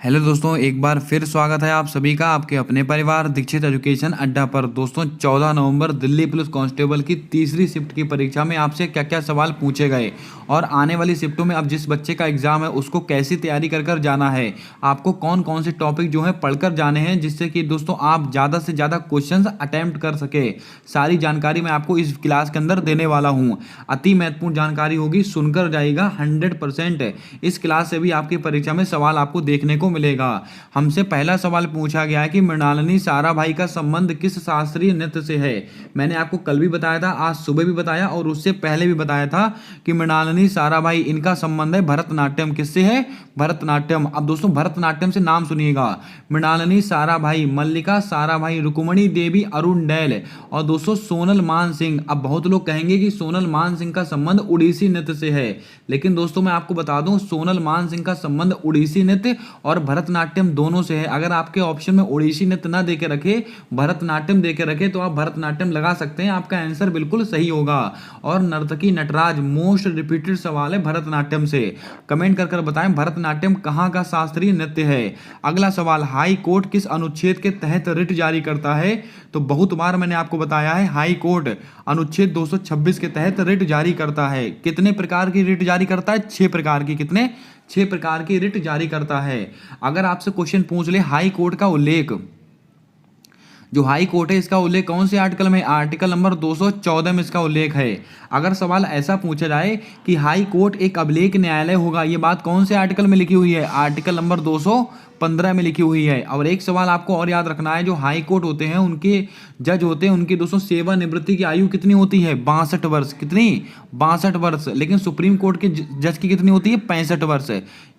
Hello दोस्तों, एक बार फिर स्वागत है आप सभी का आपके अपने परिवार दीक्षित एजुकेशन अड्डा पर। दोस्तों 14 नवंबर दिल्ली पुलिस कांस्टेबल की तीसरी शिफ्ट की परीक्षा में आपसे क्या क्या सवाल पूछे गए और आने वाली शिफ्टों में अब जिस बच्चे का एग्जाम है उसको कैसी तैयारी कर कर जाना है, आपको कौन कौन से टॉपिक जो है पढ़कर जाने हैं जिससे कि दोस्तों आप ज़्यादा से ज़्यादा क्वेश्चन अटैम्प्ट कर सके, सारी जानकारी मैं आपको इस क्लास के अंदर देने वाला हूँ। अति महत्वपूर्ण जानकारी होगी, सुनकर जाइएगा। 100% इस क्लास से भी आपकी परीक्षा में सवाल आपको देखने को मिलेगा। हमसे पहला सवाल पूछा गया है कि मृणालिनी साराभाई का संबंध किस शास्त्रीय नृत्य से है। मैंने आपको कल भी बताया था, आज सुबह भी बताया और उससे पहले भी बताया था कि मृणालिनी साराभाई इनका संबंध है भरतनाट्यम। किससे है? भरतनाट्यम। अब दोस्तों भरतनाट्यम से नाम सुनिएगा, मृणालिनी साराभाई, मल्लिका साराभाई, रुक्मणी देवी अरुणडेल और दोस्तों सोनल मान सिंह। अब बहुत लोग कहेंगे कि सोनल मान सिंह का संबंध उड़ीसी नृत्य से है, लेकिन दोस्तों मैं आपको बता दूं सोनल मान सिंह का संबंध उड़ीसी नृत्य और भरतनाट्यम दोनों से है। अगर आपके ऑप्शन में उड़ीसी नृत्य ना देके रखे, भरतनाट्यम देके रखे तो आप भरतनाट्यम लगा सकते हैं, आपका आंसर बिल्कुल सही होगा। और नर्तकी नटराज मोस्ट रिपीटेड सवाल है भरतनाट्यम से। कमेंट कर कर बताएं भरतनाट्यम कहाँ का शास्त्रीय नृत्य है। अगला सवाल, हाई कोर्ट किस अनुच्छेद के तहत रिट जारी करता है? तो बहुत बार मैंने आपको बताया है, हाई कोर्ट अनुच्छेद 226 के तहत रिट जारी करता है। कितने प्रकार की रिट जारी करता है? 6 प्रकार की। कितने? 6 प्रकार की रिट जारी करता है। अगर आपसे क्वेश्चन पूछ ले हाई कोर्ट का उल्लेख, जो हाई कोर्ट है इसका उल्लेख कौन से आर्टिकल में? आर्टिकल नंबर 214 में इसका उल्लेख है। अगर सवाल ऐसा पूछा जाए कि हाई कोर्ट एक अभिलेख न्यायालय होगा, ये बात कौन से आर्टिकल में लिखी हुई है? आर्टिकल नंबर 215 में लिखी हुई है। और एक सवाल आपको और याद रखना है, जो हाई कोर्ट होते हैं उनके जज होते हैं, उनकी दोस्तों सेवानिवृत्ति की आयु कितनी होती है? 62 वर्ष। कितनी? 62 वर्ष। लेकिन सुप्रीम कोर्ट के जज की कितनी होती है? 65 वर्ष।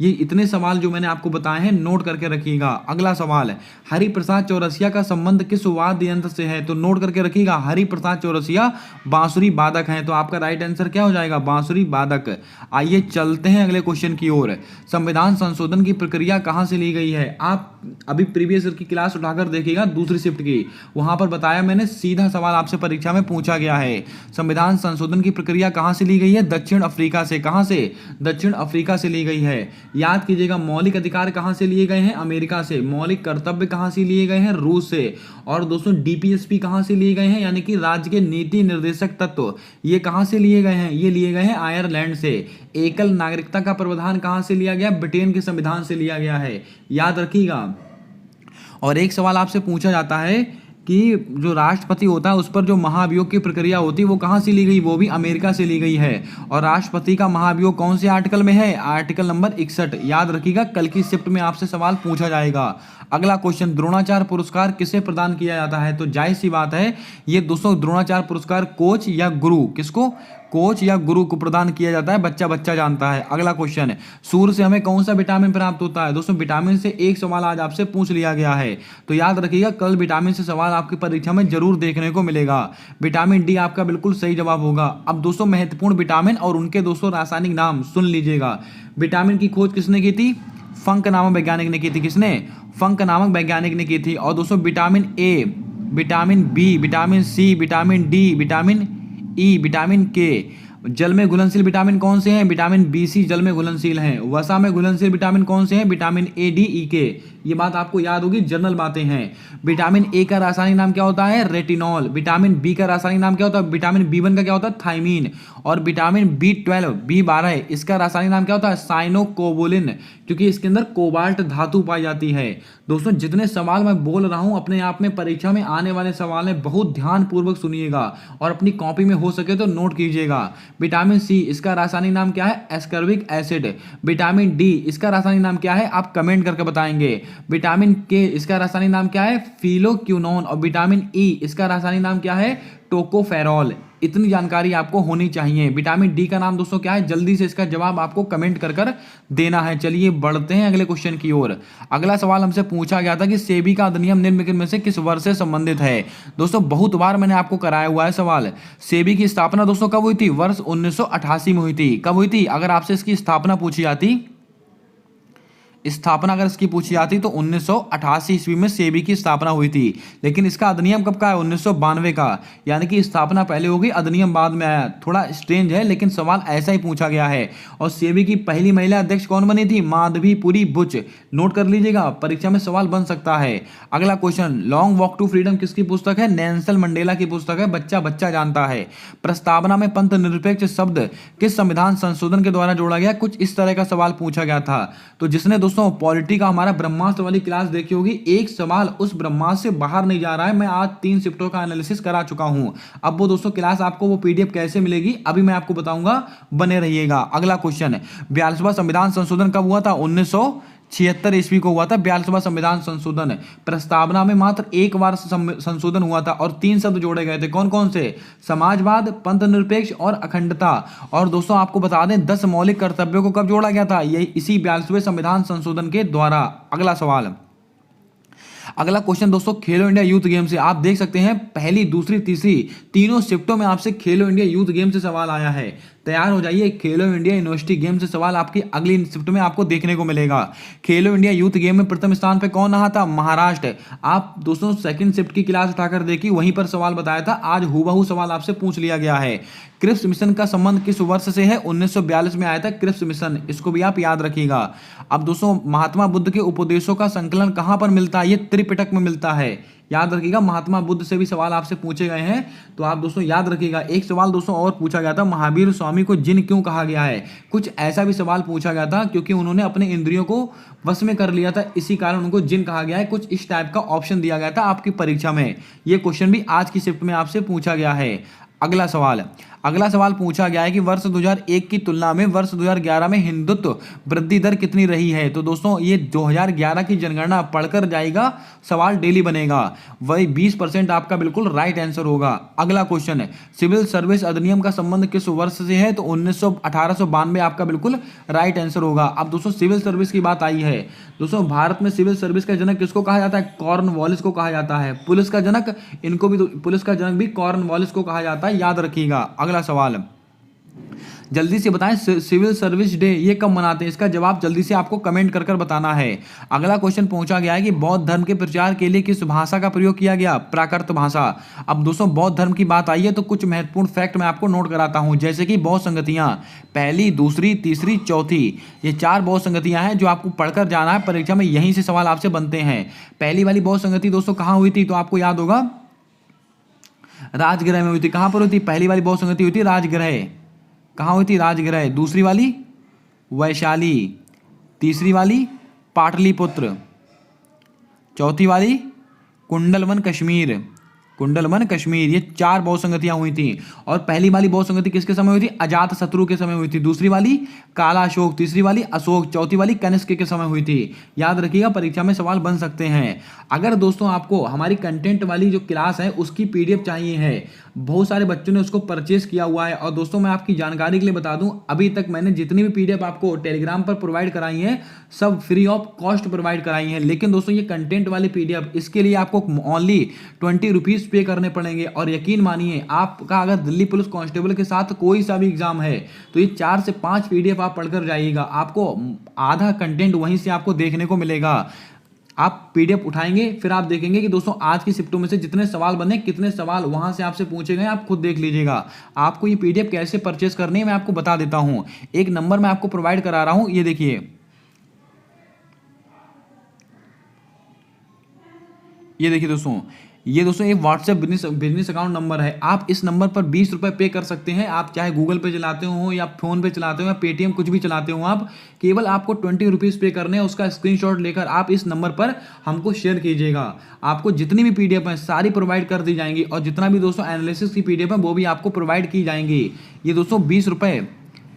ये इतने सवाल जो मैंने आपको बताए हैं नोट करके रखिएगा। अगला सवाल है, हरिप्रसाद चौरसिया का संबंध किस वाद्य यंत्र से है? तो नोट करके रखिएगा, हरिप्रसाद चौरसिया बांसुरी वादक हैं। तो आपका राइट आंसर क्या हो जाएगा? बांसुरी वादक। आइए चलते हैं अगले क्वेश्चन की ओर। संविधान संशोधन की प्रक्रिया कहां से ली गई है? आप अभी प्रीवियस ईयर की क्लास उठाकर देखिएगा, दूसरी शिफ्ट की, वहां पर बताया मैंने, सीधा सवाल आपसे परीक्षा में पूछा गया है। संविधान संशोधन की प्रक्रिया कहां से ली गई है? दक्षिण अफ्रीका से। कहां से? दक्षिण अफ्रीका से ली गई है। याद कीजिएगा, मौलिक अधिकार कहां से लिए गए हैं? अमेरिका से। मौलिक कर्तव्य कहां से लिए गए हैं? रूस से। और दोस्तों डीपीएसपी कहां से लिए गए हैं? यानी कि राज्य के नीति निर्देशक तत्व, ये कहां से लिए गए हैं? ये लिए गए हैं आयरलैंड से। एकल नागरिकता का प्रावधान कहां से लिया गया? ब्रिटेन के संविधान से लिया गया है, याद रखिएगा। और एक सवाल आपसे पूछा जाता है कि जो राष्ट्रपति होता है उस पर जो महाभियोग की प्रक्रिया होती है वो कहां से ली गई? वो भी अमेरिका से ली गई है। और राष्ट्रपति का महाभियोग कौन से आर्टिकल में है? Article number 61। याद रखिएगा, कल की शिफ्ट में आपसे सवाल पूछा जाएगा। अगला क्वेश्चन, द्रोणाचार्य पुरस्कार किसे प्रदान किया जाता है? तो जाहिर सी बात है, ये दोस्तों द्रोणाचार्य पुरस्कार कोच या गुरु, किसको? कोच या गुरु को प्रदान किया जाता है, बच्चा बच्चा जानता है। अगला क्वेश्चन है, सूर्य से हमें कौन सा विटामिन प्राप्त होता है? दोस्तों विटामिन से एक सवाल आज आपसे पूछ लिया गया है, तो याद रखिएगा कल विटामिन से सवाल आपकी परीक्षा में जरूर देखने को मिलेगा। विटामिन डी आपका बिल्कुल सही जवाब होगा। अब दोस्तों महत्वपूर्ण विटामिन और उनके दोस्तों रासायनिक नाम सुन लीजिएगा। विटामिन की खोज किसने की थी? फंक नामक वैज्ञानिक ने की थी। किसने? फंक नामक वैज्ञानिक ने की थी। और दोस्तों vitamin A, vitamin B, vitamin C, vitamin D, vitamin E, vitamin K जल में घुलनशील विटामिन कौन से हैं? विटामिन बी सी जल में घुलनशील हैं। वसा में घुलनशील विटामिन कौन से हैं? विटामिन ए डी ई के। ये बात आपको याद होगी, जनरल बातें हैं। विटामिन ए का रासायनिक नाम क्या होता है? रेटिनॉल। विटामिन बी का रासायनिक नाम क्या होता है? विटामिन बी1 का क्या होता है? थायमीन। और विटामिन बी12 बी12 इसका रासायनिक नाम क्या होता है? साइनोकोबुलिन, क्योंकि इसके अंदर कोबाल्ट धातु पाई जाती है। दोस्तों जितने सवाल मैं बोल रहा हूं अपने आप में परीक्षा में आने वाले सवाल है, बहुत ध्यान पूर्वक सुनिएगा और अपनी कॉपी में हो सके तो नोट कीजिएगा। विटामिन सी इसका रासायनिक नाम क्या है? Ascorbic acid. विटामिन डी इसका रासायनिक नाम क्या है? आप कमेंट करके बताएंगे। विटामिन के इसका रासायनिक नाम क्या है? फिलोक्विनोन। और विटामिन ई इसका रासायनिक नाम क्या है? टोकोफेरॉल। इतनी जानकारी आपको होनी चाहिए। विटामिन डी का नाम दोस्तों क्या है? जल्दी से इसका जवाब आपको कमेंट कर कर देना है। चलिए बढ़ते हैं अगले क्वेश्चन की ओर। अगला सवाल हमसे पूछा गया था कि सेबी का अधिनियम निम्नलिखित में से किस वर्ष से संबंधित है? दोस्तों बहुत बार मैंने आपको कराया हुआ है सवाल। सेबी की स्थापना दोस्तों कब हुई थी? वर्ष 1988 में हुई थी। कब हुई थी? अगर आपसे इसकी स्थापना पूछी जाती, स्थापना अगर इसकी पूछी जाती तो 1988 ईस्वी में सेबी की स्थापना हुई थी, लेकिन इसका अधिनियम कब का है? 1992 का। यानी कि स्थापना पहले होगी, अधिनियम बाद में आया। थोड़ा स्ट्रेंज है लेकिन सवाल ऐसा ही पूछा गया है। और सेबी की पहली महिला अध्यक्ष कौन बनी थी? माधवीपुरी बुच। नोट कर लीजिएगा, परीक्षा में सवाल बन सकता है। अगला question, long walk to freedom किसकी पुस्तक है? नेल्सन मंडेला की पुस्तक है, बच्चा बच्चा जानता है। प्रस्तावना में पंथ निरपेक्ष शब्द किस संविधान संशोधन के द्वारा जोड़ा गया? कुछ इस तरह का सवाल पूछा गया था। तो जिसने दोस्तों पॉलिटी का हमारा ब्रह्मास्त्र वाली क्लास देखी होगी, एक सवाल उस ब्रह्मास्त्र से बाहर नहीं जा रहा है। मैं आज 3 शिफ्टों का एनालिसिस करा चुका हूं। अब वो दोस्तों क्लास आपको वो पीडीएफ कैसे मिलेगी अभी मैं आपको बताऊंगा, बने रहिएगा। अगला क्वेश्चन, 42वां संविधान संशोधन कब हुआ था? 1976 ईस्वी को हुआ था 42वां संविधान संशोधन। प्रस्तावना में मात्र एक बार संशोधन हुआ था और 3 शब्द जोड़े गए थे। कौन कौन से? समाजवाद, पंथ निरपेक्ष और अखंडता। और दोस्तों आपको बता दें 10 मौलिक कर्तव्यों को कब जोड़ा गया था? ये इसी 42वें संविधान संशोधन के द्वारा। अगला सवाल, अगला क्वेश्चन दोस्तों, खेलो इंडिया यूथ गेम से। आप देख सकते हैं पहली, दूसरी, तीसरी तीनों शिफ्टों में आपसे खेलो इंडिया यूथ गेम से सवाल आया है। तैयार हो जाइए, खेलो इंडिया यूनिवर्सिटी गेम से सवाल आपकी अगली शिफ्ट में आपको देखने को मिलेगा। खेलो इंडिया यूथ गेम में प्रथम स्थान पे कौन रहा था? महाराष्ट्र। आप दोस्तों सेकंड शिफ्ट की क्लास उठाकर देखी, वहीं पर सवाल बताया था, आज हूबहू सवाल आपसे पूछ लिया गया है। क्रिप्स मिशन का संबंध किस वर्ष से है? 1942 में आया था क्रिप्स मिशन, इसको भी आप याद रखिएगा। अब दोस्तों महात्मा बुद्ध के उपदेशों का संकलन कहां पर मिलता है? ये त्रिपिटक में मिलता है, याद रखिएगा। महात्मा बुद्ध से भी सवाल आपसे पूछे गए हैं, तो आप दोस्तों याद रखिएगा। एक सवाल दोस्तों और पूछा गया था, महावीर स्वामी को जिन क्यों कहा गया है? कुछ ऐसा भी सवाल पूछा गया था, क्योंकि उन्होंने अपने इंद्रियों को वश में कर लिया था, इसी कारण उनको जिन कहा गया है। कुछ इस टाइप का ऑप्शन दिया गया था आपकी परीक्षा में। ये क्वेश्चन भी आज की शिफ्ट में आपसे पूछा गया है। अगला सवाल पूछा गया है कि वर्ष 2001 की तुलना में वर्ष 2011 में हिंदुत्व वृद्धि दर कितनी रही है? तो दोस्तों ये 2011 की जनगणना पढ़कर जाएगा, सवाल डेली बनेगा। वही 20% आपका बिल्कुल राइट आंसर होगा। अगला क्वेश्चन है, सिविल सर्विस अधिनियम का संबंध किस वर्ष से है? तो 1892 आपका बिल्कुल राइट आंसर होगा। अब दोस्तों सिविल सर्विस की बात आई है। दोस्तों भारत में सिविल सर्विस का जनक किसको कहा जाता है? कॉर्नवालिस को कहा जाता है। पुलिस का जनक, इनको भी पुलिस का जनक भी कॉर्नवालिस को कहा जाता है, याद रखिएगा। अगला सवाल, जल्दी से बताएं सिविल सर्विस डे ये कब मनाते हैं? इसका जवाब जल्दी से आपको कमेंट कर बताना है। अगला क्वेश्चन पूछा गया है कि बौद्ध धर्म के प्रचार के लिए किस भाषा का प्रयोग किया गया? प्राकृत भाषा। अब दोस्तों बौद्ध धर्म की बात आई है तो कुछ महत्वपूर्ण फैक्ट मैं आपको नोट कराता हूं, जैसे कि बौद्ध संगतियां, पहली, दूसरी, तीसरी, चौथी, ये 4 बौद्ध संगतियां हैं जो आपको पढ़कर जाना है। परीक्षा में यहीं से सवाल आपसे बनते हैं। पहली वाली बौद्ध संगति दोस्तों कहां हुई थी? तो आपको याद होगा राजगृह में हुई थी। कहां पर हुई थी? पहली वाली बौद्ध संगति हुई थी राजगृह। कहां हुई थी? राजगृह। दूसरी वाली वैशाली, तीसरी वाली पाटलिपुत्र, चौथी वाली कुंडलवन कश्मीर। ये 4 बौद्ध संगतियां हुई थी। और पहली वाली बौद्ध संगति किसके समय हुई थी? अजात शत्रु के समय हुई थी। दूसरी वाली काला अशोक, तीसरी वाली अशोक, चौथी वाली कनिष्क के समय हुई थी। याद रखिएगा, परीक्षा में सवाल बन सकते हैं। अगर दोस्तों आपको हमारी कंटेंट वाली जो क्लास है उसकी पीडीएफ चाहिए है, बहुत सारे बच्चों ने उसको परचेस किया हुआ है। और दोस्तों मैं आपकी जानकारी के लिए बता दूं, अभी तक मैंने जितनी भी पीडीएफ आपको टेलीग्राम पर प्रोवाइड कराई है सब फ्री ऑफ कॉस्ट प्रोवाइड कराई है। लेकिन दोस्तों ये कंटेंट वाली पीडीएफ, इसके लिए आपको ओनली 20 रुपीज पे करने पड़ेंगे। और यकीन मानिए, आपका अगर दिल्ली पुलिस कांस्टेबल के साथ कोई सा भी एग्जाम है तो ये 4 से 5 पीडीएफ आप पढ़कर जाइएगा, आपको आधा कंटेंट वहीं से आपको देखने को मिलेगा। आप पीडीएफ उठाएंगे, फिर आप देखेंगे कि दोस्तों आज की शिफ्टों में से जितने सवाल बने, कितने सवाल वहां से आपसे पूछे गए, आप खुद देख लीजिएगा। आपको ये पीडीएफ कैसे परचेस करनी है मैं आपको बता देता हूं। एक नंबर मैं आपको प्रोवाइड करा रहा हूं, ये देखिए, दोस्तों ये व्हाट्सएप बिजनेस अकाउंट नंबर है। आप इस नंबर पर 20 रुपए पे कर सकते हैं। आप चाहे गूगल पे चलाते हो या फोन पे चलाते हो या पेटीएम, कुछ भी चलाते हो, आप केवल आपको 20 रुपीज पे करने हैं। उसका स्क्रीनशॉट लेकर आप इस नंबर पर हमको शेयर कीजिएगा। आपको जितनी भी पीडीएफ है सारी प्रोवाइड कर दी जाएंगी, और जितना भी दोस्तों एनालिसिस की पीडीएफ है वो भी आपको प्रोवाइड की जाएंगी। ये दोस्तों 20 रुपए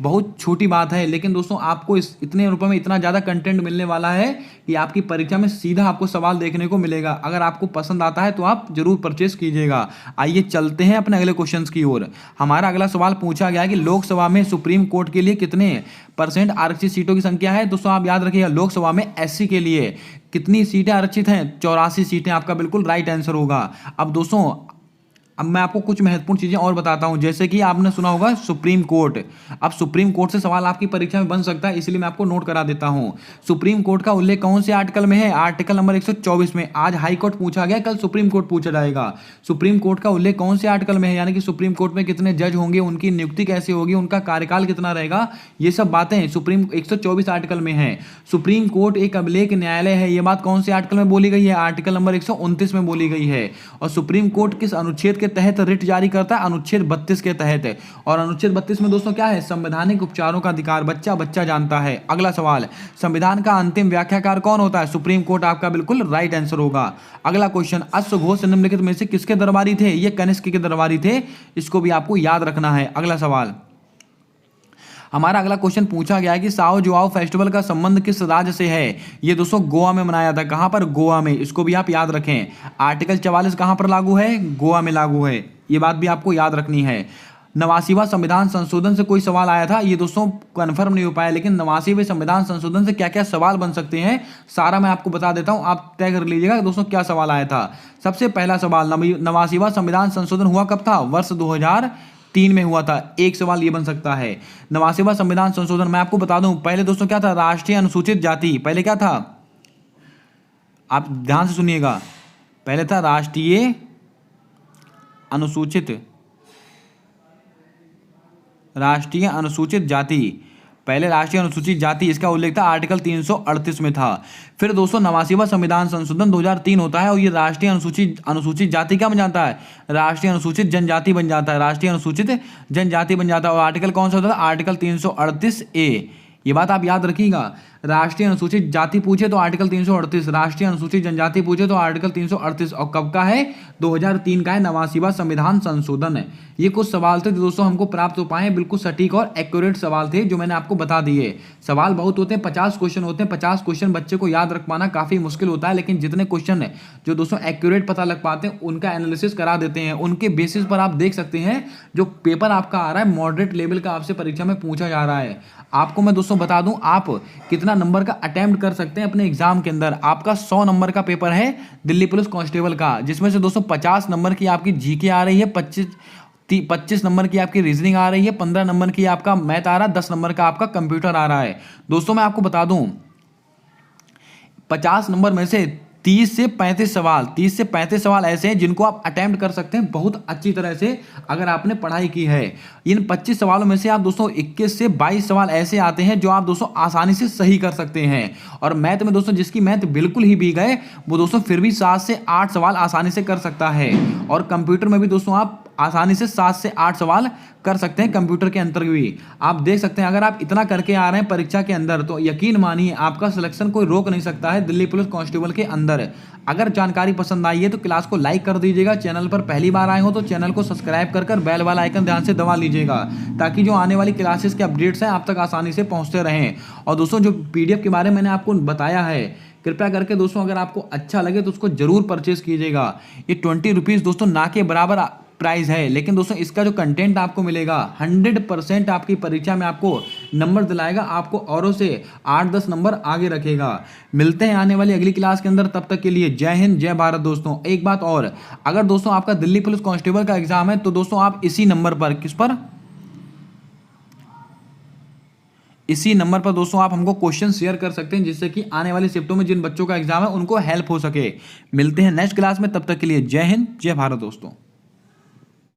बहुत छोटी बात है, लेकिन दोस्तों आपको इतने रुपए में इतना ज़्यादा कंटेंट मिलने वाला है कि आपकी परीक्षा में सीधा आपको सवाल देखने को मिलेगा। अगर आपको पसंद आता है तो आप जरूर परचेस कीजिएगा। आइए चलते हैं अपने अगले क्वेश्चन की ओर। हमारा अगला सवाल पूछा गया है कि लोकसभा में सुप्रीम कोर्ट के लिए कितने % आरक्षित सीटों की संख्या है? दोस्तों आप याद रखिएगा, लोकसभा में एससी के लिए कितनी सीटें आरक्षित हैं? 84 सीटें आपका बिल्कुल राइट आंसर होगा। अब दोस्तों अब मैं आपको कुछ महत्वपूर्ण चीज़ें और बताता हूं, जैसे कि आपने सुना होगा सुप्रीम कोर्ट। अब सुप्रीम कोर्ट से सवाल आपकी परीक्षा में बन सकता है, इसलिए मैं आपको नोट करा देता हूं। सुप्रीम कोर्ट का उल्लेख कौन से आर्टिकल में है? आर्टिकल नंबर 124 में। आज हाई कोर्ट पूछा गया, कल सुप्रीम कोर्ट पूछा जाएगा। सुप्रीम कोर्ट का उल्लेख कौन से आर्टिकल में है, यानी कि सुप्रीम कोर्ट में कितने जज होंगे, उनकी नियुक्ति कैसे होगी, उनका कार्यकाल कितना रहेगा, ये सब बातें सुप्रीम 124 आर्टिकल में है। सुप्रीम कोर्ट एक अभिलेख न्यायालय है, ये बात कौन से आर्टिकल में बोली गई है? आर्टिकल नंबर 129 में बोली गई है। और सुप्रीम कोर्ट किस अनुच्छेद के तहत रिट जारी करता है? अनुच्छेद 32 के तहत। और अनुच्छेद 32 में दोस्तों क्या है? संवैधानिक उपचारों का अधिकार। बच्चा बच्चा जानता है। अगला सवाल, संविधान का अंतिम व्याख्याकार कौन होता है? सुप्रीम कोर्ट आपका बिल्कुल राइट आंसर होगा। अगला क्वेश्चन, अश्वघोष निम्नलिखित में से किसके दरबारी थे? ये कनिष्क के दरबारी थे, इसको भी आपको याद रखना है। अगला सवाल, हमारा अगला क्वेश्चन पूछा गया है कि साओ जुआओ फेस्टिवल का संबंध किस राज्य से है? ये दोस्तों गोवा में मनाया था। कहां पर? गोवा में। इसको भी आप याद रखें। आर्टिकल 44 कहां पर लागू है? गोवा में लागू है। ये बात भी आपको याद रखनी है। 89वां संविधान संशोधन से कोई सवाल आया था, ये दोस्तों कंफर्म नहीं हो पाया, लेकिन 89वें संविधान संशोधन से क्या क्या सवाल बन सकते हैं सारा मैं आपको बता देता हूं, आप तय कर लीजिएगा दोस्तों क्या सवाल आया था। सबसे पहला सवाल, 89वां संविधान संशोधन हुआ कब था? वर्ष 2003 में हुआ था। एक सवाल ये बन सकता है। 89वां संविधान संशोधन मैं आपको बता दूं, पहले दोस्तों क्या था? राष्ट्रीय अनुसूचित जाति। पहले क्या था? आप ध्यान से सुनिएगा, पहले था राष्ट्रीय अनुसूचित जाति। पहले राष्ट्रीय अनुसूचित जाति, इसका उल्लेख था आर्टिकल 338 में था। फिर दोस्तों 89वां संविधान संशोधन 2003 होता है और ये राष्ट्रीय अनुसूचित जाति क्या बन जाता है? राष्ट्रीय अनुसूचित जनजाति बन जाता है। राष्ट्रीय अनुसूचित जनजाति बन जाता है। और आर्टिकल कौन सा होता है? Article 338A। ये बात आप याद रखिएगा। राष्ट्रीय अनुसूचित जाति पूछे तो आर्टिकल 338, राष्ट्रीय अनुसूचित जनजाति पूछे तो आर्टिकल 338। और कब का है? 2003 का है 89वां संविधान संशोधन है। ये कुछ सवाल थे जो दोस्तों हमको प्राप्त हो पाए, बिल्कुल सटीक और एक्यूरेट सवाल थे जो मैंने आपको बता दिए। सवाल बहुत होते हैं, 50 क्वेश्चन होते हैं। 50 क्वेश्चन बच्चे को याद रख पाना काफी मुश्किल होता है, लेकिन जितने क्वेश्चन है जो दोस्तों एक्यूरेट पता लग पाते हैं उनका एनालिसिस करा देते हैं। उनके बेसिस पर आप देख सकते हैं जो पेपर आपका आ रहा है मॉडरेट लेवल का आपसे परीक्षा में पूछा जा रहा है। आपको मैं दोस्तों बता दूं आप कितना नंबर का अटेम्प्ट कर सकते हैं अपने एग्जाम के अंदर। आपका 100 नंबर का पेपर है दिल्ली पुलिस कांस्टेबल का, जिसमें से दोस्तों 50 नंबर की आपकी जीके आ रही है, 25 नंबर की आपकी रीजनिंग आ रही है, 15 नंबर की आपका मैथ आ रहा है, 10 नंबर का आपका कंप्यूटर आ रहा है। दोस्तों मैं आपको बता दूं 50 नंबर में से 30 से 35 सवाल ऐसे हैं जिनको आप अटेम्प्ट कर सकते हैं बहुत अच्छी तरह से अगर आपने पढ़ाई की है। इन 25 सवालों में से आप दोस्तों 21 से 22 सवाल ऐसे आते हैं जो आप दोस्तों आसानी से सही कर सकते हैं। और मैथ में दोस्तों जिसकी मैथ बिल्कुल ही भीग है वो दोस्तों फिर भी 7 से 8 सवाल आसानी से कर सकता है। और कंप्यूटर में भी दोस्तों आप आसानी से 7 से 8 सवाल कर सकते हैं कंप्यूटर के अंतर्गत भी। आप देख सकते हैं अगर आप इतना करके आ रहे हैं परीक्षा के अंदर तो यकीन मानिए आपका सिलेक्शन कोई रोक नहीं सकता है दिल्ली पुलिस कांस्टेबल के अंदर। अगर जानकारी पसंद आई है तो क्लास को लाइक कर दीजिएगा। चैनल पर पहली बार आए हो तो चैनल को सब्सक्राइब कर बेल वाला आइकन ध्यान से दबा लीजिएगा ताकि जो आने वाली क्लासेस के अपडेट्स हैं आप तक आसानी से पहुंचते रहें। और दोस्तों जो PDF के बारे में मैंने आपको बताया है कृपया करके दोस्तों अगर आपको अच्छा लगे तो उसको जरूर परचेज कीजिएगा। ये 20 रुपीज़ दोस्तों ना के बराबर प्राइस है, लेकिन दोस्तों इसका जो कंटेंट आपको मिलेगा 100% आपकी परीक्षा में आपको नंबर दिलाएगा, आपको औरों से 8-10 नंबर आगे रखेगा। मिलते हैं आने वाली अगली क्लास के अंदर, तब तक के लिए जय हिंद जय भारत। दोस्तों एक बात और, अगर दोस्तों आपका दिल्ली पुलिस कांस्टेबल का एग्जाम है तो दोस्तों आप इसी नंबर पर इसी नंबर पर दोस्तों आप हमको क्वेश्चन शेयर कर सकते हैं जिससे कि आने वाली शिफ्टों में जिन बच्चों का एग्जाम है उनको हेल्प हो सके। मिलते हैं नेक्स्ट क्लास में, तब तक के लिए जय हिंद जय भारत दोस्तों।